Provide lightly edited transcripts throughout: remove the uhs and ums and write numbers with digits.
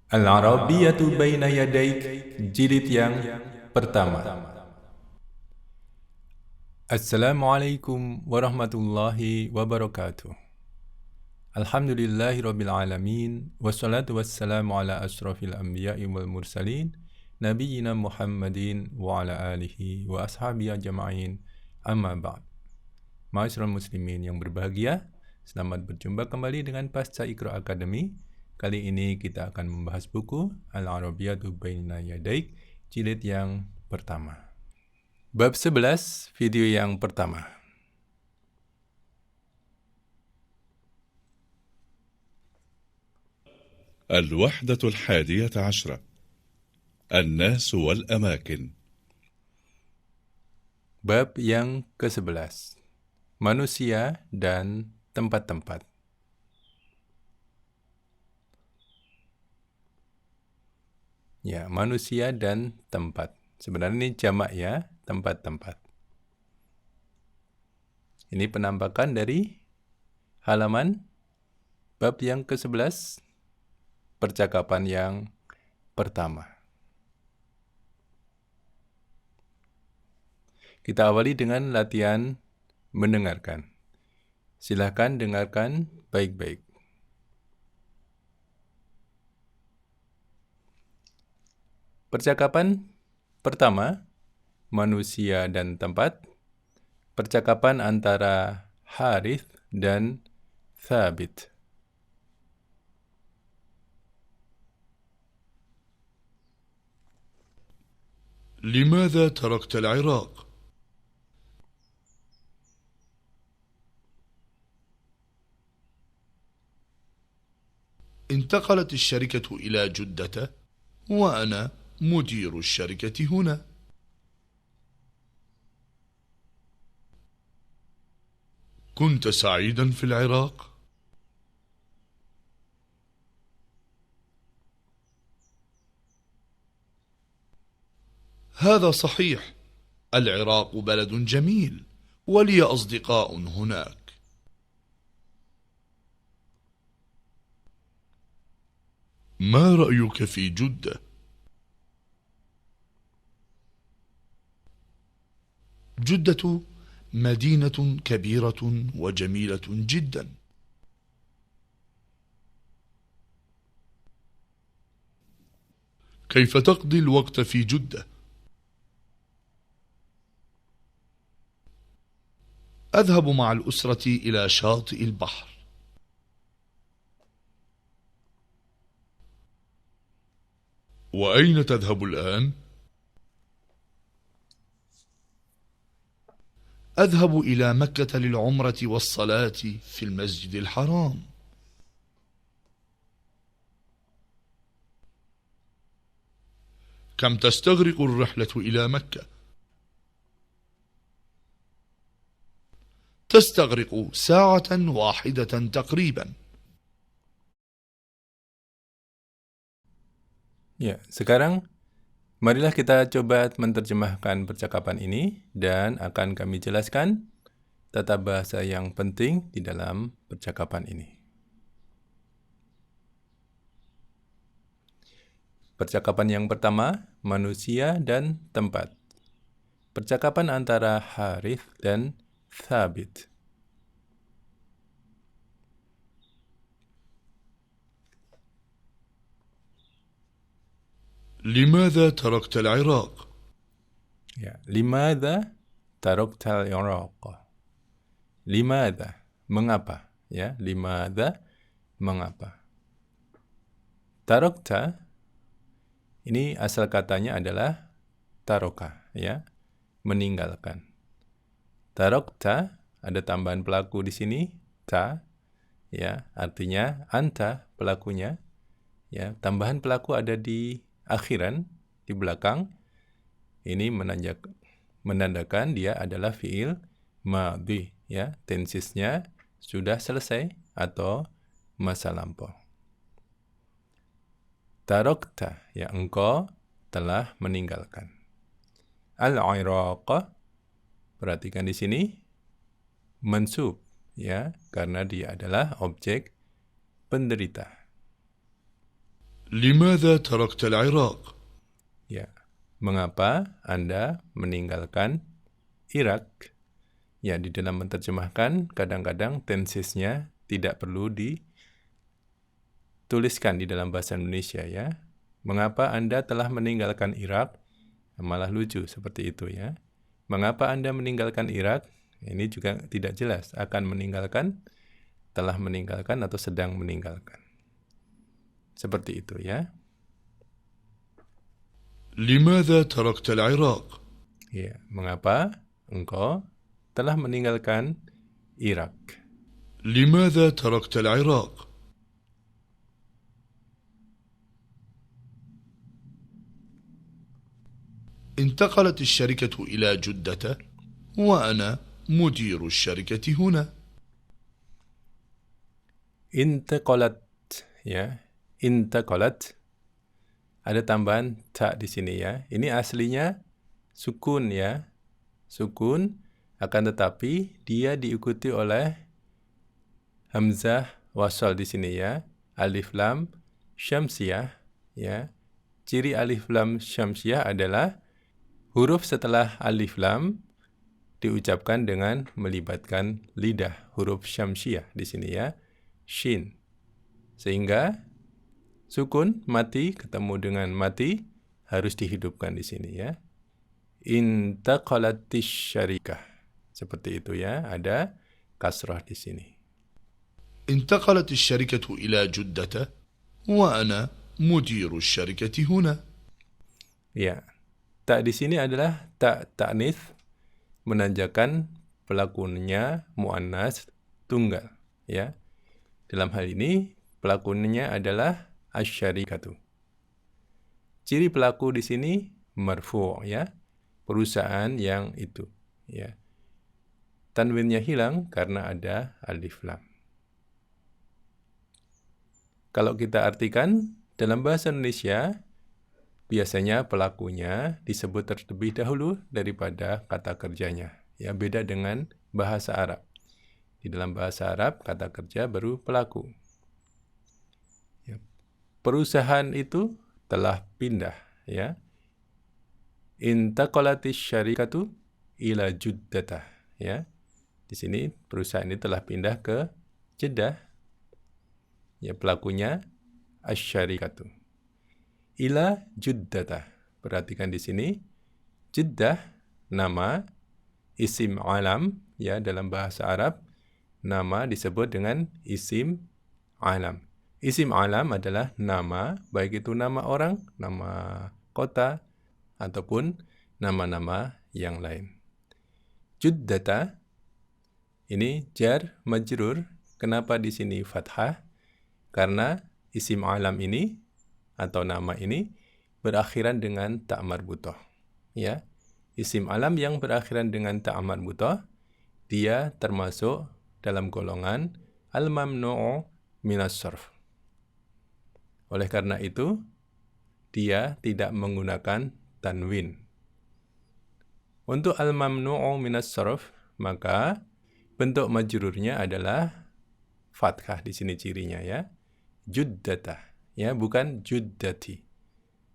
Al-Arabiyyatu Baina Yadaik, jilid yang pertama. Assalamualaikum warahmatullahi wabarakatuh. Alhamdulillahirabbil alamin, wassalatu wassalamu ala asyrafil anbiya'i wal mursalin, nabiyyina Muhammadin wa ala alihi wa ashabihi ajma'in. Amma ba'd. Ma'asyiral muslimin yang berbahagia, selamat berjumpa kembali dengan Pasca Iqra Academy. Kali ini kita akan membahas buku Al-Arabiyyatu Baina Yadaik, jilid yang pertama. Bab 11, video yang pertama. الوحدة 11. الناس والأماكن. Bab yang ke-11, manusia dan tempat-tempat. Ya, manusia dan tempat. Sebenarnya ini jamak ya, tempat-tempat. Ini penampakan dari halaman bab yang ke-11, percakapan yang pertama. Kita awali dengan latihan mendengarkan. Silakan dengarkan baik-baik. Percakapan pertama, manusia dan tempat. Percakapan antara Harith dan Thabit. لماذا تركت العراق؟ انتقلت الشركة إلى جدة وأنا مدير الشركة هنا. كنت سعيدا في العراق؟ هذا صحيح، العراق بلد جميل ولي أصدقاء هناك. ما رأيك في جدة؟ جدة مدينة كبيرة وجميلة جدا. كيف تقضي الوقت في جدة؟ أذهب مع الأسرة إلى شاطئ البحر. وأين تذهب الآن؟ أذهب إلى مكة للعمرة والصلاة في المسجد الحرام. كم تستغرق الرحلة إلى مكة؟ تستغرق ساعة واحدة تقريبا. Ya, sekarang marilah kita coba menerjemahkan percakapan ini dan akan kami jelaskan tata bahasa yang penting di dalam percakapan ini. Percakapan yang pertama, manusia dan tempat. Percakapan antara Harith dan Thabit. لماذا تركت العراق؟ Ya, limadha tarakta al-Iraq. Limadha, mengapa? Ya, limadha, mengapa? Tarakta, ini asal katanya adalah taroka, ya, meninggalkan. Tarakta, ada tambahan pelaku di sini, ta, ya, artinya anta pelakunya. Ya, tambahan pelaku ada di akhiran, di belakang. Ini menandakan dia adalah fiil madhi, ya, tensisnya sudah selesai atau masa lampau. Tarakta, ya, engkau telah meninggalkan. Al-Iraq, perhatikan di sini mansub, ya, karena dia adalah objek penderita. لماذا تركت العراق؟ Ya, mengapa Anda meninggalkan Irak? Ya, di dalam menerjemahkan kadang-kadang tensesnya tidak perlu dituliskan di dalam bahasa Indonesia ya. Mengapa Anda telah meninggalkan Irak? Malah lucu seperti itu ya. Mengapa Anda meninggalkan Irak? Ini juga tidak jelas. Akan meninggalkan, telah meninggalkan, atau sedang meninggalkan. Seperti itu ya. لماذا تركت العراق؟ Ya, mengapa engkau telah meninggalkan Irak? لماذا تركت العراق؟ انتقلت الشركة إلى جدة وأنا مدير الشركة هنا. Intaqalat ya. Intaqalat ada tambahan ta di sini ya. Ini aslinya sukun ya. Sukun, akan tetapi dia diikuti oleh hamzah wasal di sini ya. Alif lam syamsiyah ya. Ciri alif lam syamsiyah adalah huruf setelah alif lam diucapkan dengan melibatkan lidah, huruf syamsiyah di sini ya. Shin. Sehingga sukun mati ketemu dengan mati harus dihidupkan di sini ya. Intaqalatis syarikah. Seperti itu ya, ada kasrah di sini. انتقلت الشركة إلى جدة وأنا مدير الشركة هنا. Ya. Tak di sini adalah tak ta'nits menanjakan pelakunya muannas tunggal ya. Dalam hal ini pelakunya adalah asyarikatu. Ciri pelaku di sini marfu' ya. Perusahaan yang itu ya. Tanwinnya hilang karena ada alif lam. Kalau kita artikan dalam bahasa Indonesia biasanya pelakunya disebut terlebih dahulu daripada kata kerjanya. Ya, beda dengan bahasa Arab. Di dalam bahasa Arab, kata kerja baru pelaku. Ya. Perusahaan itu telah pindah. Ya. Intaqalatis syarikatu ila Juddatah. Ya. Di sini perusahaan ini telah pindah ke Jeddah. Ya, pelakunya asyarikatu. Ila Juddatah. Perhatikan di sini. Jeddah, nama, isim alam, ya dalam bahasa Arab. Nama disebut dengan isim alam. Isim alam adalah nama, baik itu nama orang, nama kota, ataupun nama-nama yang lain. Juddata, ini jar majrur. Kenapa di sini fathah? Karena isim alam ini, atau nama ini, berakhiran dengan ta' marbutah. Ya, isim alam yang berakhiran dengan ta' marbutah, dia termasuk dalam golongan al-mamnu'u minas sarf. Oleh karena itu, dia tidak menggunakan tanwin. Untuk al-mamnu'u minas sarf, maka bentuk majrurnya adalah fathah di sini cirinya ya. Juddatah, ya bukan juddati.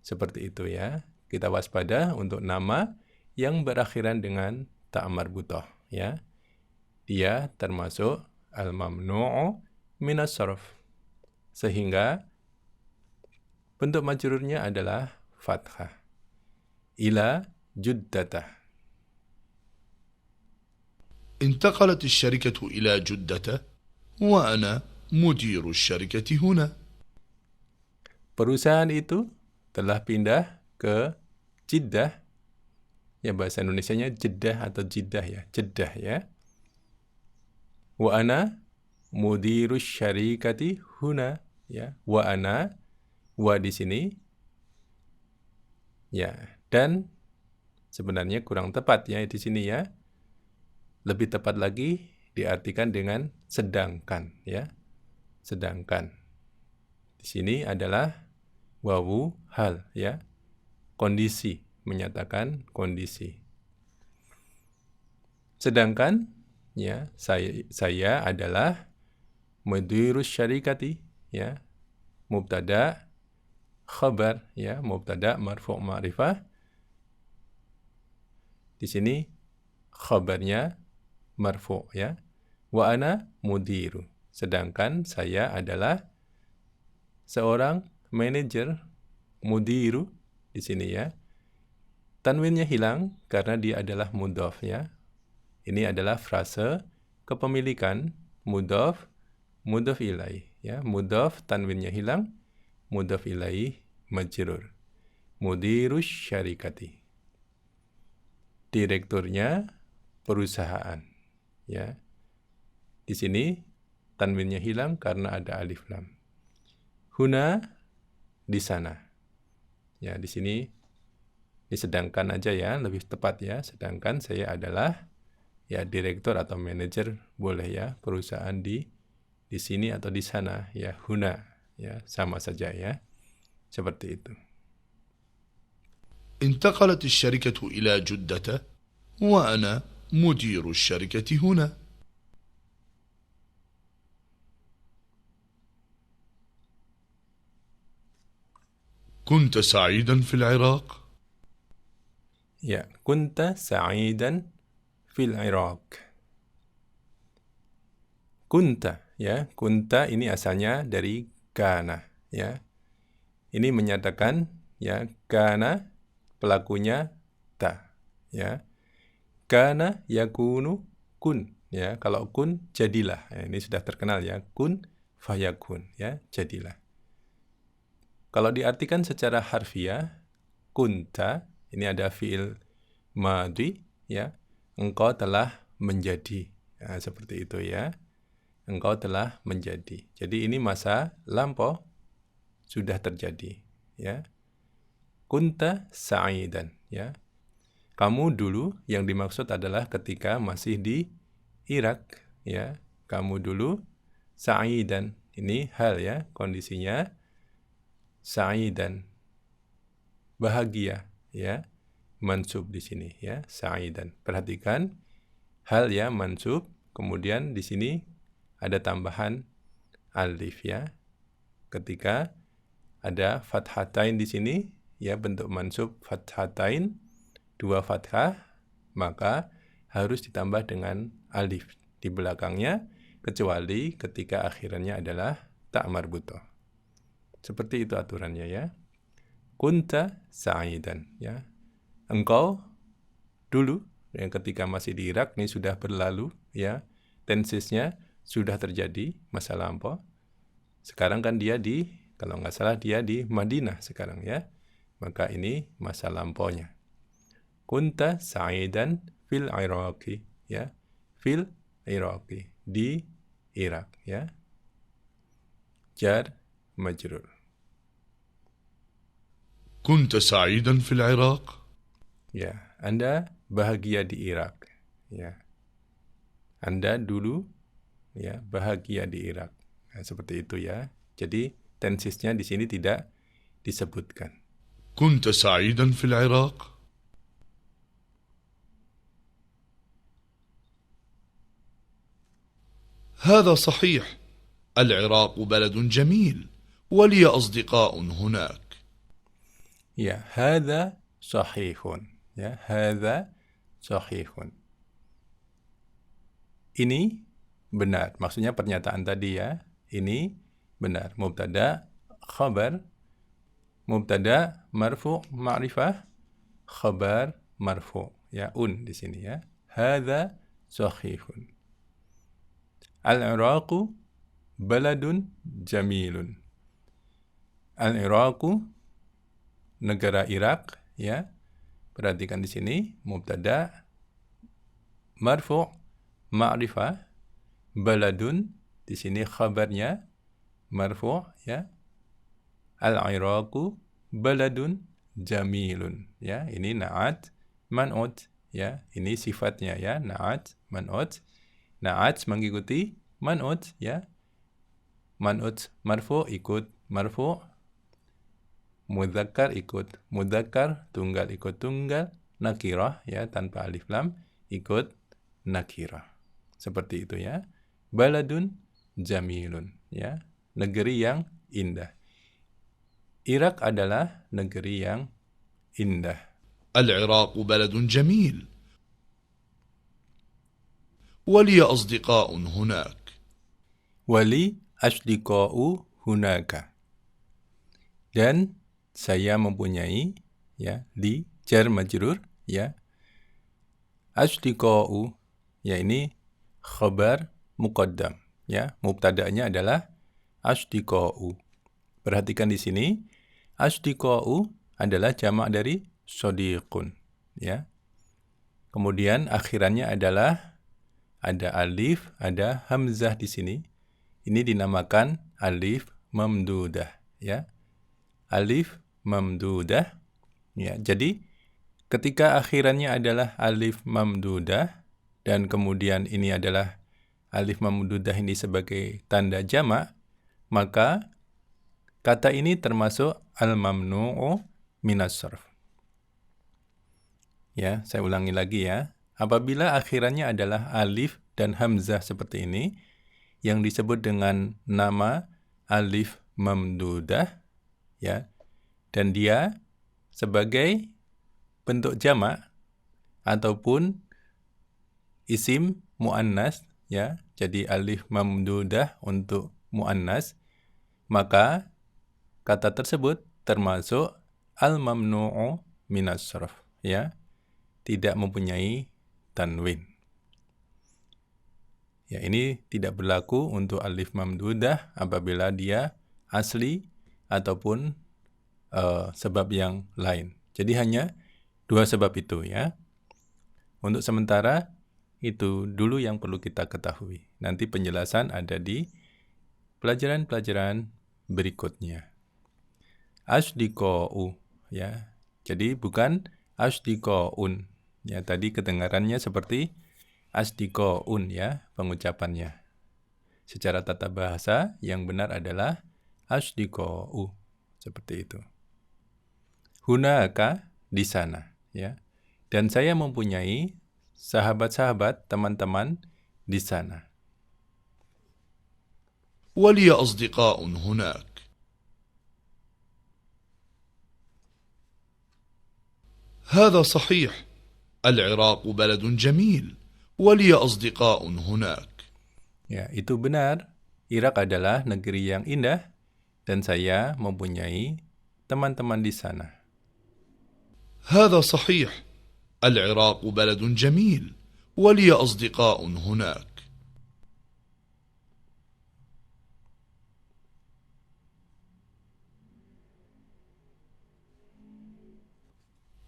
Seperti itu ya. Kita waspada untuk nama yang berakhiran dengan ta' marbutah ya. Dia termasuk al-mamnu'u minas sarf. Sehingga bentuk majrurnya adalah fathah. Ila Juddatah. انتقلت الشركة إلى جدة وأنا مدير الشركة هنا. Perusahaan itu telah pindah ke Jeddah. Ya bahasa Indonesianya Jeddah atau Jeddah ya. Jeddah ya. Wa ana mudirus syarikati huna ya. Wa ana, wa di sini ya, dan sebenarnya kurang tepat ya di sini ya. Lebih tepat lagi diartikan dengan sedangkan ya. Sedangkan. Di sini adalah wawu hal ya. Kondisi, menyatakan kondisi. Sedangkan ya, saya adalah mudirus syarikati ya. Mubtada, khabar, ya, mubtada marfu' ma'rifah. Di sini khabarnya marfu', ya. Wa ana mudiru. Sedangkan saya adalah seorang manajer. Mudiru di sini, ya. Tanwinnya hilang karena dia adalah mudhaf, ya. Ini adalah frase kepemilikan mudhaf ilaih, ya. Mudhaf tanwinnya hilang, mudhaf ilaih majrur. Mudirus syarikati. Direkturnya perusahaan, ya. Di sini tanwinnya hilang karena ada alif lam. Huna di sana. Ya, di sini disedangkan aja, ya, lebih tepat, ya. Sedangkan saya adalah, ya, direktur atau manajer boleh, ya, perusahaan di sini atau di sana, ya. Huna, ya, sama saja, ya. Seperti itu. انتقلت الشركة إلى جدة وأنا مدير الشركة هنا. كنت سعيدا في العراق. Ya, kunta sa'idan fil Iraq. Kunta, ya, kunta ini asalnya dari kana, ya. Ini menyatakan, ya, kana pelakunya ta, ya. Kana yakunu kun, ya. Kalau kun jadilah. Ya, ini sudah terkenal, ya. Kun fayakun, ya, jadilah. Kalau diartikan secara harfiah, kunta ini ada fi'il madhi, ya. Engkau telah menjadi. Nah, seperti itu, ya. Engkau telah menjadi. Jadi ini masa lampau sudah terjadi, ya. Kunta sa'idan, ya. Kamu dulu yang dimaksud adalah ketika masih di Irak, ya. Kamu dulu sa'idan. Ini hal, ya, kondisinya sa'idan. Bahagia, ya. Mansub di sini, ya, sa'idan. Perhatikan hal, ya, mansub, kemudian di sini ada tambahan alif, ya. Ketika ada fathatain di sini, ya, bentuk mansub fathatain, 2 fathah, maka harus ditambah dengan alif di belakangnya, kecuali ketika akhirannya adalah ta' marbutah. Seperti itu aturannya, ya. Kunta sa'idan, ya. Engkau dulu, yang ketika masih di Irak, ini sudah berlalu, ya. Tensisnya sudah terjadi, masa lampau. Sekarang kan dia kalau nggak salah dia di Madinah sekarang, ya. Maka ini masa lampaunya. Kunta sa'idan fil Iraqi, ya. Fil Iraqi, di Irak, ya. Jar majrur. كنت سعيدا في العراق. Ya, Anda bahagia di Irak, ya. Anda dulu, ya, bahagia di Irak. Nah, seperti itu, ya. Jadi tensisnya di sini tidak disebutkan. كنت سعيدا في العراق. هذا صحيح. العراق بلد جميل ولي أصدقاء هناك. Ya, hadza sahihun. Ya, hadza sahihun. Ini benar. Maksudnya pernyataan tadi, ya. Ini benar. Mubtada, khabar. Mubtada, marfu' ma'rifah. Khabar, marfu'. Ya, di sini, ya. Hadza sahihun. Al-Iraqu baladun jamilun. Al-Iraqu, negara Irak, ya. Perhatikan di sini mubtada marfu' ma'rifah, baladun di sini khabarnya marfu', ya. Al-Iraqu baladun jamilun, ya. Ini na'at man'ut, ya. Ini sifatnya, ya, na'at man'ut. Na'at mengikuti man'ut, ya. Man'ut marfu' ikut marfu'. Mudzakkar ikut mudzakkar, tunggal ikut tunggal, nakirah, ya, tanpa alif lam ikut nakirah. Seperti itu, ya. Baladun jamilun, ya, negeri yang indah. Irak adalah negeri yang indah. العراق بلد جميل ولي أصدقاء هناك. Wali asdiqa'u hunaka. Dan saya mempunyai, ya, li jar majrur, ya. Asdiqa'u, ya, ini khabar muqaddam, ya. Mubtada'nya adalah asdiqa'u. Perhatikan di sini, asdiqa'u adalah jamak dari sodiqun, ya. Kemudian akhirannya adalah ada alif, ada hamzah di sini. Ini dinamakan alif mamdudah, ya. Alif mamdudah, ya. Jadi ketika akhirannya adalah alif mamdudah dan kemudian ini adalah alif mamdudah ini sebagai tanda jamak, maka kata ini termasuk al-mamnu'u minas sarf. Ya, saya ulangi lagi ya. Apabila akhirannya adalah alif dan hamzah seperti ini, yang disebut dengan nama alif mamdudah, ya, dan dia sebagai bentuk jamak ataupun isim muannas, ya, jadi alif mamdudah untuk muannas, maka kata tersebut termasuk al-mamnu'u minas sarf, ya, tidak mempunyai tanwin. Ya, ini tidak berlaku untuk alif mamdudah apabila dia asli ataupun sebab yang lain. Jadi hanya dua sebab itu, ya. Untuk sementara itu dulu yang perlu kita ketahui. Nanti penjelasan ada di pelajaran-pelajaran berikutnya. Asdiqa'u, ya. Jadi bukan asdiqa'un. Ya, tadi kedengarannya seperti asdiqa'un, ya, pengucapannya. Secara tata bahasa yang benar adalah asdiqa'u, seperti itu. Hunaka, di sana, ya. Dan saya mempunyai sahabat-sahabat, teman-teman di sana. ولي أصدقاء هناك. هذا صحيح. العراق بلد جميل ولي أصدقاء هناك. Ya, itu benar. Irak adalah negeri yang indah dan saya mempunyai teman-teman di sana. هذا صحيح. العراق بلد جميل ولي أصدقاء هناك.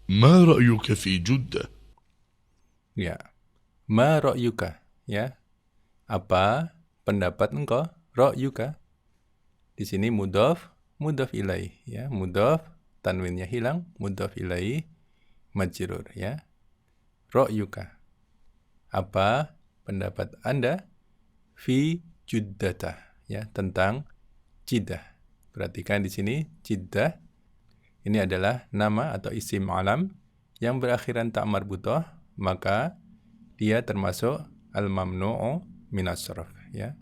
ما رأيك في جدة؟ Ya. Ma ra'yuka, ya. Apa pendapat engkau? Ra'yuka. Di sini mudhaf ilaih, ya. Mudhaf tanwinnya hilang, mudhaf ilaih majrur, ya. Ra'yuka. Apa pendapat Anda fi juddata, ya, tentang Jeddah. Perhatikan di sini Jeddah ini adalah nama atau isim alam yang berakhiran ta marbutah, maka dia termasuk al-mamnu'u minas sarf, ya.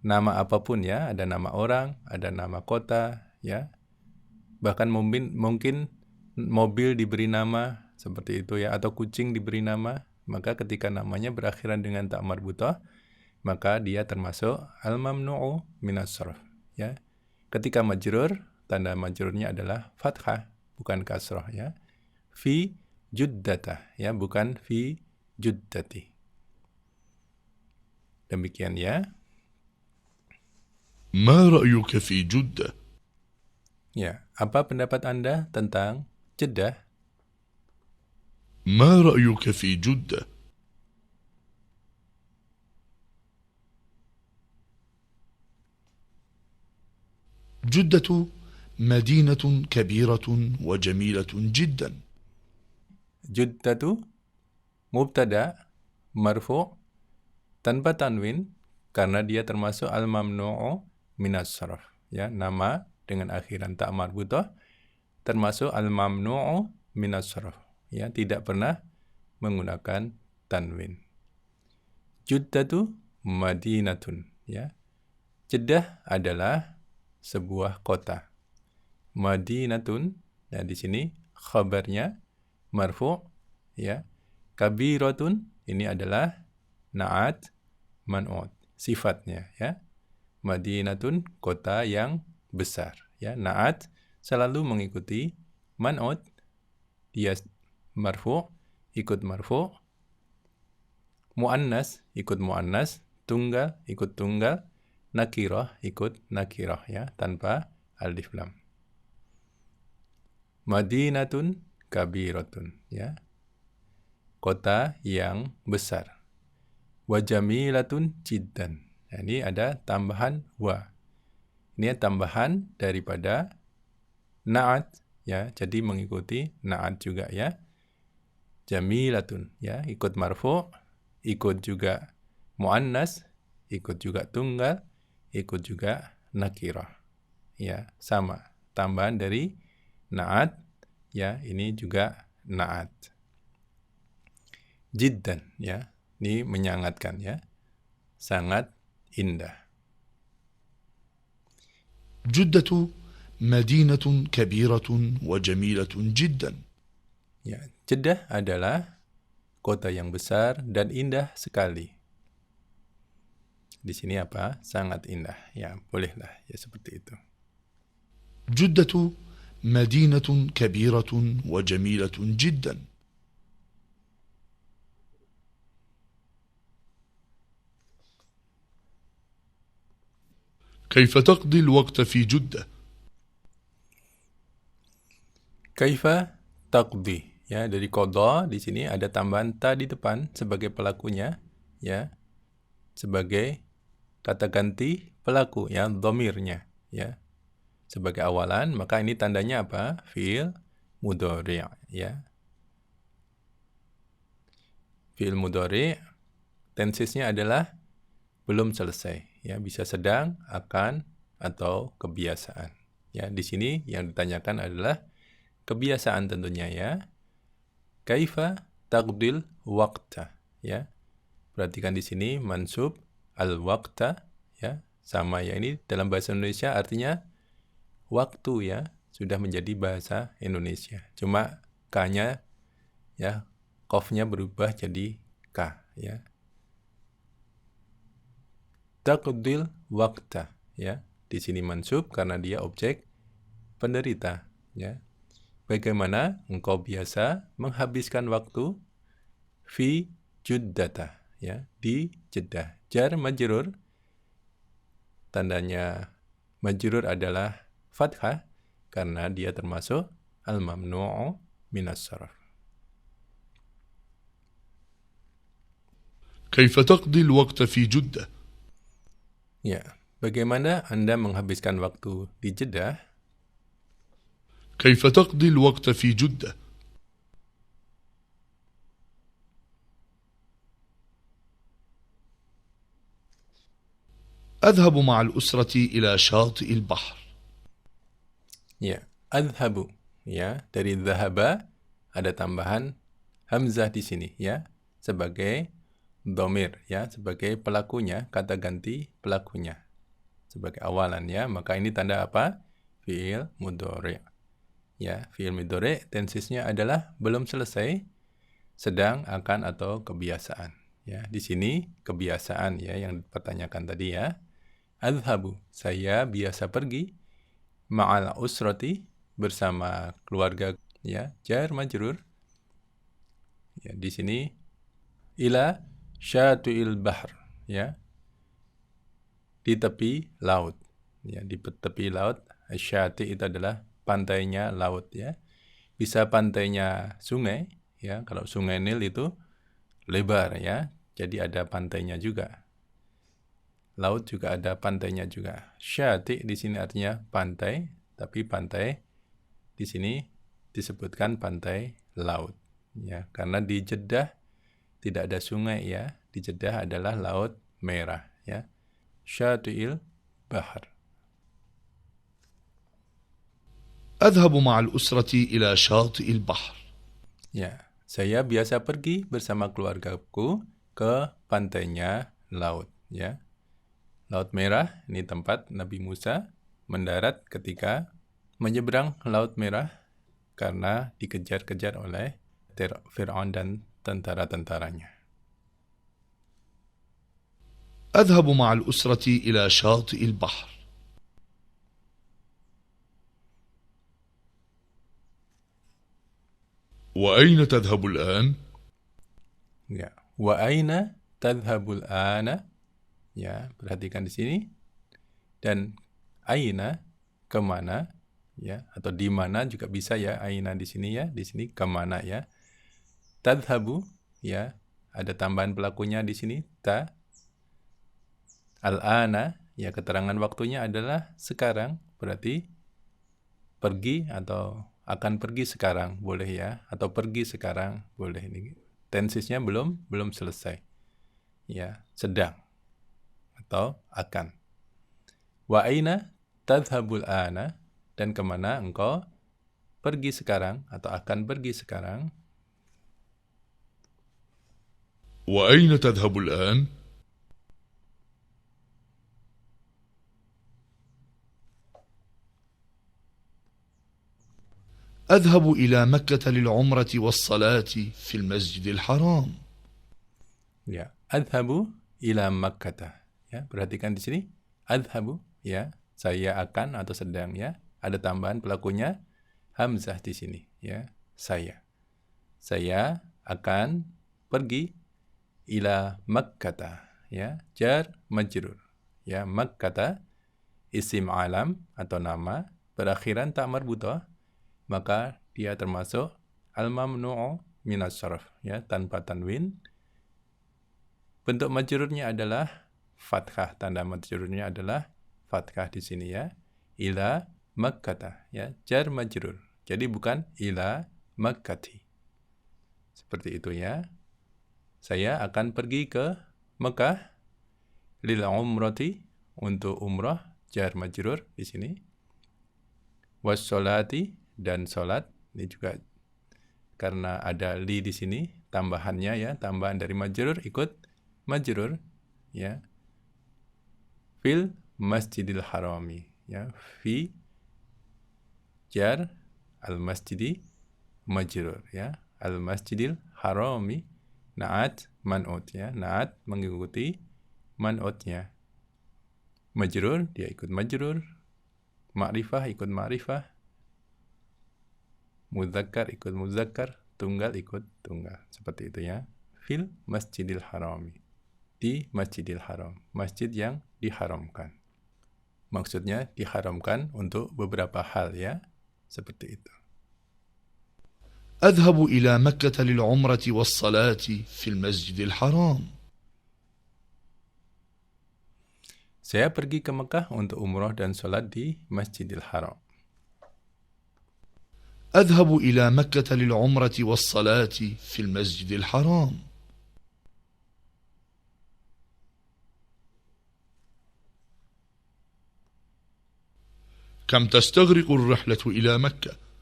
Nama apapun, ya, ada nama orang, ada nama kota, ya. Bahkan mungkin mobil diberi nama seperti itu, ya, atau kucing diberi nama, maka ketika namanya berakhiran dengan ta marbutah, maka dia termasuk al-mamnu'u minas sarf, ya. Ketika majrur, tanda majrurnya adalah fathah, bukan kasrah, ya. Fi juddata, ya, bukan fi juddati. Demikian, ya. ما رأيك في جدة؟ Ya, apa pendapat Anda tentang Jeddah? ما رأيك في جدة؟ جدة مدينة كبيرة وجميلة جدا. Juddatu mubtada marfu' tanpa tanwin karena dia termasuk al-mamnu'u minas sarf, ya, nama dengan akhiran ta marbutah termasuk al-mamnu'u minas sarf, ya, tidak pernah menggunakan tanwin. Juddatu madinatun, ya. Jeddah adalah sebuah kota. Madinatun, nah di sini khabarnya marfu', ya. Kabiratun, ini adalah na'at man'ut, sifatnya, ya. Madinatun, kota yang besar, ya. Na'at selalu mengikuti man'ut, dia marfu', ikut marfu', mu'annas ikut mu'annas, tunggal ikut tunggal, nakirah ikut nakirah, ya, tanpa alif lam. Madinatun kabiratun, ya. Kota yang besar. Wa jamilatun jiddan. Nah, ini ada tambahan wa. Ini tambahan daripada na'at, ya. Jadi mengikuti na'at juga, ya. Jamilatun, ya, ikut marfu', ikut juga muannas, ikut juga tunggal, ikut juga nakirah. Ya, sama. Tambahan dari na'at, ya, ini juga na'at. Jiddan, ya. Ini menyangatkan, ya. Sangat indah. جدة مدينة كبيرة وجميلة جدا. Ya, Jeddah adalah kota yang besar dan indah sekali. Di sini apa? Sangat indah. Ya, bolehlah ya seperti itu. جدة مدينة كبيرة وجميلة جدا. كيف تقضي الوقت في جدة؟ Kaifa taqdi, ya, dari qadha di sini ada tambahan ta di depan sebagai pelakunya, ya. Sebagai kata ganti pelaku, ya, dhamirnya, ya. Sebagai awalan, maka ini tandanya apa? Fi'il mudhari', ya. Fi'il mudhari' tensesnya adalah belum selesai, ya, bisa sedang, akan, atau kebiasaan. Ya, di sini yang ditanyakan adalah kebiasaan tentunya, ya. Kaifa taqdil waqta, ya. Perhatikan di sini mansub al-waqta, ya, sama ya, ini dalam bahasa Indonesia artinya waktu, ya, sudah menjadi bahasa Indonesia. Cuma k-nya, ya, qafnya berubah jadi k, ya. Taqdil waqta, ya. Di sini mansub karena dia objek penderita, ya. Bagaimana engkau biasa menghabiskan waktu fi juddata, ya, di Jeddah. Jar majrur, tandanya majrur adalah fathah karena dia termasuk al-mamnu'u minas sarf. كيف تقضي الوقت في جدة؟ Ya, bagaimana Anda menghabiskan waktu di Jeddah? كيف تقضي الوقت في جدة؟ أذهب مع الأسرة إلى شاطئ البحر. Ya, adhabu, ya, dari dhahaba ada tambahan hamzah di sini, ya, sebagai dhamir, ya, sebagai pelakunya, kata ganti pelakunya, sebagai awalan, ya. Maka ini tanda apa? Fi'il mudhari'. Ya, fi'il mudhari' tensesnya adalah belum selesai, sedang, akan, atau kebiasaan. Ya, di sini kebiasaan, ya, yang dipertanyakan tadi, ya. Adhabu, saya biasa pergi, ma'al usrati, bersama keluarga, ya, jar majrur. Ya, di sini ila syatu'il bahr, ya, di tepi laut, ya, di tepi laut. Syati itu adalah pantainya laut, ya. Bisa pantainya sungai, ya, kalau sungai Nil itu lebar, ya, jadi ada pantainya juga. Laut juga ada pantainya juga. Syati di sini artinya pantai, tapi pantai di sini disebutkan pantai laut, ya, karena di Jeddah tidak ada sungai, ya. Di Jeddah adalah laut merah, ya. Syati'il bahar. أذهب مع الأسرة إلى شاطئ البحر. Ya, saya biasa pergi bersama keluargaku ke pantainya laut, ya. Laut Merah, ini tempat Nabi Musa mendarat ketika menyeberang Laut Merah karena dikejar-kejar oleh Fir'aun dan tentara-tentaranya. أذهب مع الأسرة إلى شاطئ البحر. وأين تذهب الآن؟ Ya, wa aina tadhhabul ana? Ya, perhatikan di sini. Dan aina kemana? Ya, atau di mana juga bisa ya, aina di sini ya, di sini kemana ya. Tadhhabu ya, ada tambahan pelakunya di sini ta. Al-ana ya, keterangan waktunya adalah sekarang, berarti pergi atau akan pergi sekarang boleh ya, atau pergi sekarang boleh. Ini tensisnya belum selesai. Ya, sedang atau akan. Wa aina tadhhabul ana? Dan kemana engkau pergi sekarang atau akan pergi sekarang? وأين تذهب الآن؟ أذهب إلى مكة للعمرة والصلاة في المسجد الحرام. Ya, adhabu ila Makkah. Ya, perhatikan di sini. Adhabu ya, saya akan atau sedang ya. Ada tambahan pelakunya hamzah di sini ya. Saya. Saya akan pergi ila Makkah ya. Jar majrur. Ya, Makkah isim alam atau nama berakhiran tak marbutah, maka dia termasuk al-mamnu'u minas syaraf ya, tanpa tanwin. Bentuk majrurnya adalah fathah, tanda majrurnya adalah fathah di sini ya. Ila Makkah ya, jar majrur. Jadi bukan ila Makkati. Seperti itu ya. Saya akan pergi ke Mekah lil umrati, untuk umrah, jar majrur di sini. Was-sholati, dan salat. Ini juga karena ada li di sini, tambahannya ya, tambahan dari majrur ikut majrur ya. Fil masjidil harami ya, fi jar al masjidi majrur ya, al masjidil harami naat man'ut ya, naat mengikuti man'utnya. Majrur dia ikut majrur, ma'rifah ikut ma'rifah, mudzakkar ikut mudzakkar, tunggal ikut tunggal. Seperti itu ya. Fil masjidil harami, di masjidil haram, masjid yang diharamkan. Maksudnya diharamkan untuk beberapa hal ya. Seperti itu. أذهب إلى مكة للعمرة والصلاة في المسجد الحرام. Saya pergi ke Mekah untuk umrah dan sholat di Masjidil Haram. أذهب إلى مكة للعمرة والصلاة في المسجد الحرام. كم تستغرق الرحلة إلى مكة؟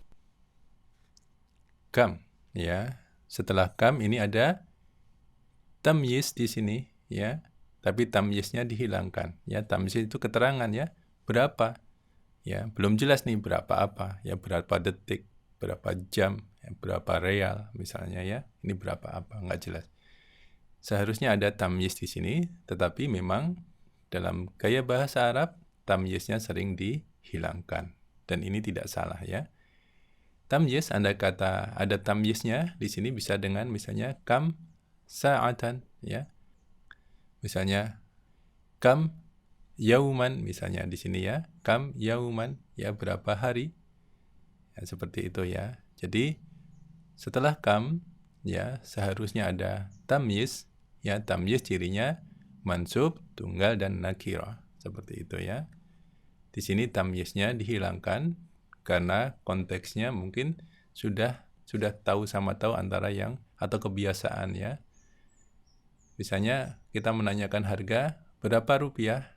Kam ya. Setelah kam ini ada tamyiz di sini ya. Tapi tamyiznya dihilangkan ya. Tamyiz itu keterangan ya. Berapa? Ya, belum jelas nih berapa apa ya, berapa detik, berapa jam, ya, berapa real misalnya ya. Ini berapa apa, nggak jelas. Seharusnya ada tamyiz di sini, tetapi memang dalam gaya bahasa Arab tamyiznya sering dihilangkan, dan ini tidak salah ya. Tamyiz, andai kata ada tamyiznya di sini bisa dengan misalnya kam sa'atan ya. Misalnya kam yauman misalnya di sini ya. Kam yauman ya, berapa hari. Ya, seperti itu ya. Jadi setelah kam ya seharusnya ada tamyiz ya. Tamyiz cirinya mansub, tunggal, dan nakirah. Seperti itu ya. Di sini tamyiznya dihilangkan karena konteksnya mungkin sudah tahu sama tahu antara yang atau kebiasaan ya. Misalnya kita menanyakan harga berapa rupiah,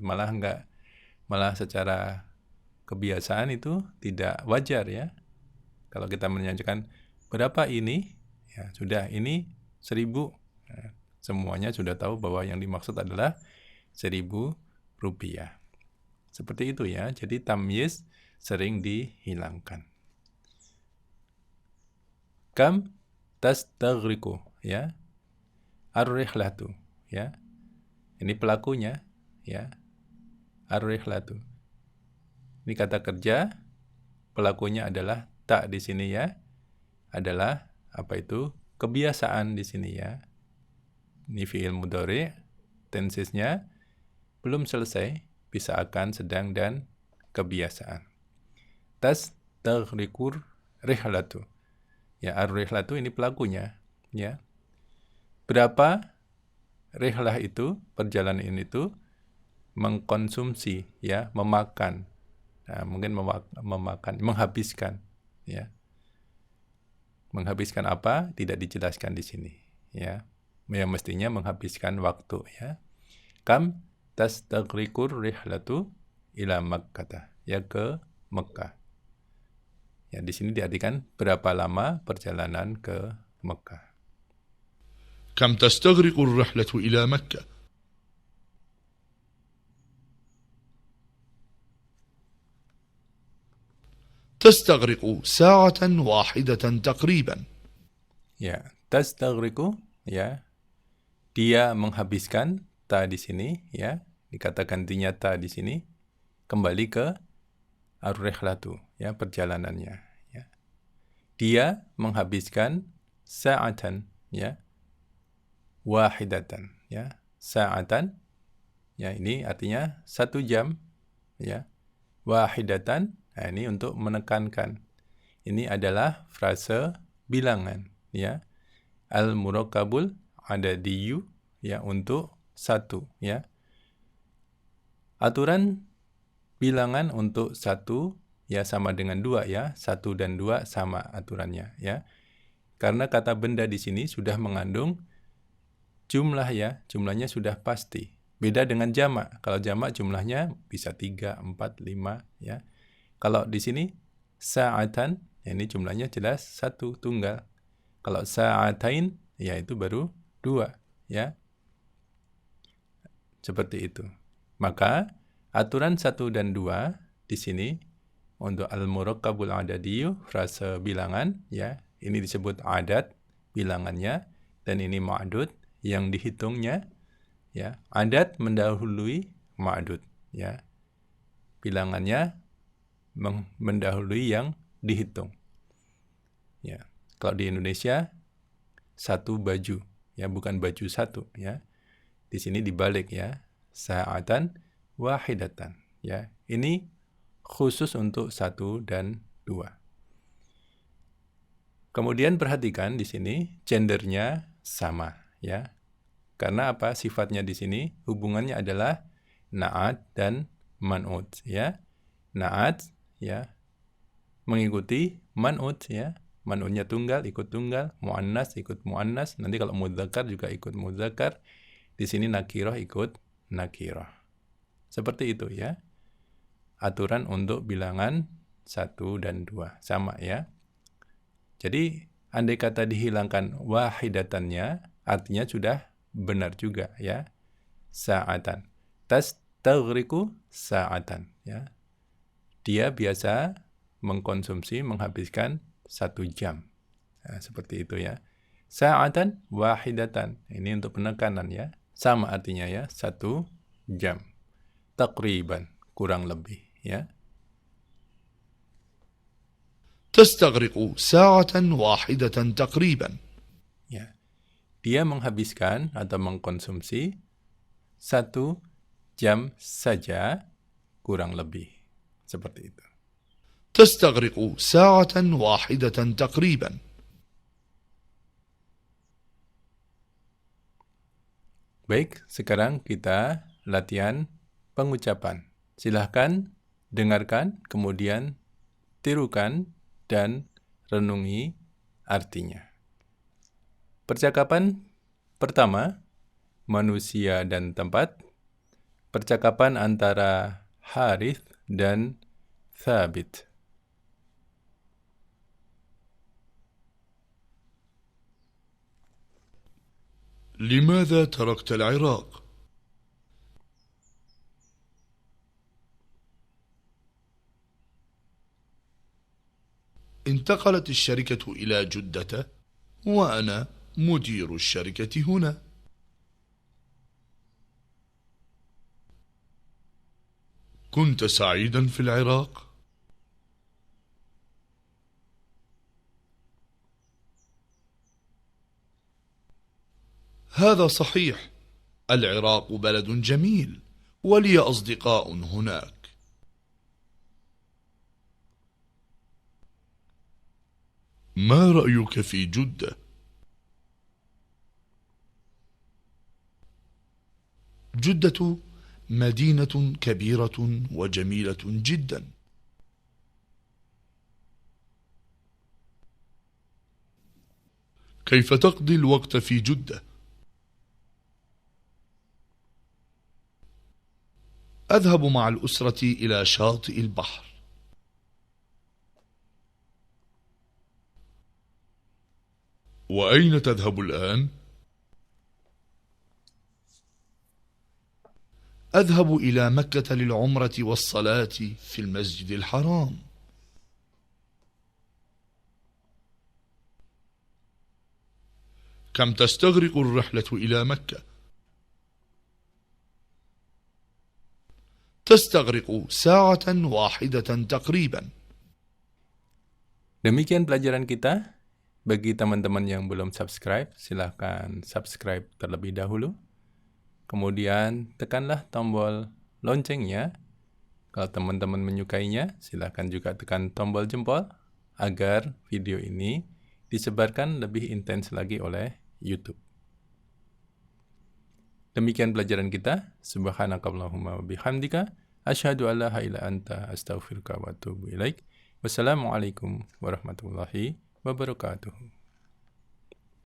malah secara kebiasaan itu tidak wajar ya. Kalau kita menanyakan berapa ini, ya sudah ini 1.000. Nah, semuanya sudah tahu bahwa yang dimaksud adalah 1.000 rupiah. Seperti itu ya. Jadi tamyiz sering dihilangkan. Kam tastaghriqu ya. Ar-rihlatu ya. Ini pelakunya ya. Ar-rihlatu. Ini kata kerja, pelakunya adalah tak di sini ya. Adalah apa itu? Kebiasaan di sini ya. Ini fi'il mudhari', tensesnya belum selesai, bisa akan, sedang, dan kebiasaan. Tastaghriqur rihlatu. Ya, ar-rihlatu ini pelakunya ya. Berapa rihlah itu, perjalanan itu mengkonsumsi ya, memakan. Nah, mungkin memakan, menghabiskan ya. Menghabiskan apa? Tidak dijelaskan di sini ya. Yang mestinya menghabiskan waktu ya. Kam tastaghriqur rihlatu ila Makkah, ya ke Mekah. Ya, di sini diartikan berapa lama perjalanan ke Mekah. كم تستغرق الرحلة إلى مكة؟ تستغرق ساعة واحدة تقريبا. Ya, tastaghriqu ya. Dia menghabiskan ta di sini ya, dikatakan gantinya ta di sini kembali ke ar-rihlatu ya, perjalanannya ya. Dia menghabiskan sa'atan ya, wahidatan ya, sa'atan ya, ini artinya 1 jam ya, wahidatan, nah ini untuk menekankan, ini adalah frase bilangan ya, al-murakkabul adadiyu ya, untuk 1 ya. Aturan bilangan untuk 1 ya sama dengan 2 ya, 1 dan 2 sama aturannya ya. Karena kata benda di sini sudah mengandung jumlah ya, jumlahnya sudah pasti. Beda dengan jamak. Kalau jamak jumlahnya bisa 3, 4, 5 ya. Kalau di sini sa'atan, ya ini jumlahnya jelas 1 tunggal. Kalau sa'atain ya itu baru 2 ya. Seperti itu. Maka aturan 1 dan 2 di sini untuk al-murakkabul adadiyu, frase bilangan ya, ini disebut adat bilangannya, dan ini ma'dud yang dihitungnya ya. Adat mendahului ma'dud ya. Bilangannya mendahului yang dihitung. Ya. Kalau di Indonesia 1 baju ya, bukan baju 1 ya. Di sini dibalik ya. Sa'atan wahidatan ya. Ini khusus untuk 1 dan 2. Kemudian perhatikan di sini gendernya sama ya. Karena apa? Sifatnya di sini hubungannya adalah na'at dan man'ut ya. Na'at ya mengikuti man'ut ya. Man'utnya tunggal ikut tunggal, muannas ikut muannas, nanti kalau mudzakkar juga ikut mudzakkar. Di sini nakirah ikut nakirah. Seperti itu ya. Aturan untuk bilangan 1 dan 2 sama ya. Jadi andai kata dihilangkan wahidatannya, artinya sudah benar juga ya. Sa'atan. Tastaghriqu sa'atan ya. Dia biasa mengkonsumsi, menghabiskan 1 jam. Nah, seperti itu ya. Sa'atan wahidatan. Ini untuk penekanan ya. Sama artinya ya, 1 jam. Taqriban, kurang lebih ya. تستغرق ساعة واحدة تقريبا. Ya. Dia menghabiskan atau mengkonsumsi 1 jam saja, kurang lebih. Seperti itu. تستغرق ساعة واحدة تقريبا. Baik, sekarang kita latihan pengucapan. Silahkan dengarkan, kemudian tirukan dan renungi artinya. Percakapan pertama, manusia dan tempat. Percakapan antara Harith dan Thabit. لماذا تركت العراق؟ انتقلت الشركة إلى جدة وأنا مدير الشركة هنا. كنت سعيدا في العراق؟ هذا صحيح، العراق بلد جميل ولي أصدقاء هناك. ما رأيك في جدة؟ جدة مدينة كبيرة وجميلة جدا. كيف تقضي الوقت في جدة؟ أذهب مع الأسرة إلى شاطئ البحر. وأين تذهب الآن؟ أذهب إلى مكة للعمرة والصلاة في المسجد الحرام. كم تستغرق الرحلة إلى مكة؟ تستغرق ساعة واحدة تقريبا. Demikian pelajaran kita. Bagi teman-teman yang belum subscribe, silahkan subscribe terlebih dahulu. Kemudian tekanlah tombol loncengnya. Kalau teman-teman menyukainya, silahkan juga tekan tombol jempol agar video ini disebarkan lebih intens lagi oleh YouTube. Demikian pelajaran kita. Subhanakallahumma wa bihamdika asyhadu an la ilaha illa anta astaghfiruka wa atubu ilaik. Wassalamualaikum warahmatullahi wabarakatuh.